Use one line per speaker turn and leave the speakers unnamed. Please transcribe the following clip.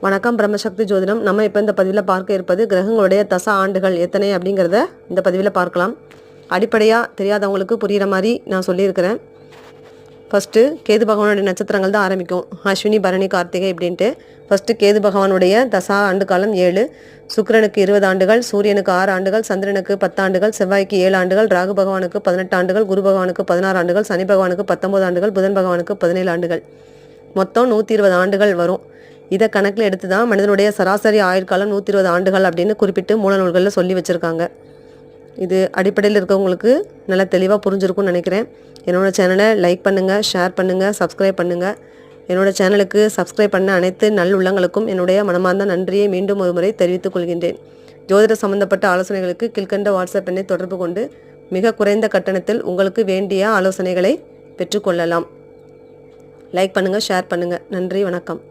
வணக்கம் பிரம்மசக்தி ஜோதிடம். நம்ம இப்போ இந்த பதிவில் பார்க்க இருப்பது கிரகங்களுடைய தசா ஆண்டுகள் எத்தனை அப்படிங்கிறத இந்த பதிவில் பார்க்கலாம். அடிப்படையாக தெரியாதவங்களுக்கு புரிகிற மாதிரி நான் சொல்லியிருக்கிறேன். ஃபஸ்ட்டு கேது பகவானுடைய நட்சத்திரங்கள் தான் ஆரம்பிக்கும். அஸ்வினி, பரணி, கார்த்திகை இப்படின்ட்டு. ஃபஸ்ட்டு கேது பகவானுடைய தசா ஆண்டு காலம் 7. சுக்கிரனுக்கு 20 ஆண்டுகள், சூரியனுக்கு 6 ஆண்டுகள், சந்திரனுக்கு 10 ஆண்டுகள், செவ்வாய்க்கு 7 ஆண்டுகள், ராகு பகவானுக்கு 18 ஆண்டுகள், குரு பகவானுக்கு 16 ஆண்டுகள், சனி பகவானுக்கு 19 ஆண்டுகள், புதன் பகவானுக்கு 17 ஆண்டுகள். மொத்தம் 120 ஆண்டுகள் வரும். இதை கணக்கில் எடுத்து தான் மனிதனுடைய சராசரி ஆயுட்காலம் 120 ஆண்டுகள் அப்படின்னு குறிப்பிட்டு மூல நூல்களில் சொல்லி வச்சுருக்காங்க. இது அடிப்படையில் இருக்கவங்களுக்கு நல்லா தெளிவாக புரிஞ்சிருக்கும்னு நினைக்கிறேன். என்னோடய சேனலை லைக் பண்ணுங்கள், ஷேர் பண்ணுங்கள், சப்ஸ்கிரைப் பண்ணுங்கள். என்னோடய சேனலுக்கு சப்ஸ்கிரைப் பண்ண அனைத்து நல்லுள்ளங்களுக்கும் என்னுடைய மனமார்ந்த நன்றியை மீண்டும் ஒரு முறை தெரிவித்துக் கொள்கின்றேன். ஜோதிட சம்பந்தப்பட்ட ஆலோசனைகளுக்கு கீழ்கண்ட வாட்ஸ்அப் எண்ணை தொடர்பு கொண்டு மிக குறைந்த கட்டணத்தில் உங்களுக்கு வேண்டிய ஆலோசனைகளை பெற்றுக்கொள்ளலாம். லைக் பண்ணுங்கள், ஷேர் பண்ணுங்கள். நன்றி, வணக்கம்.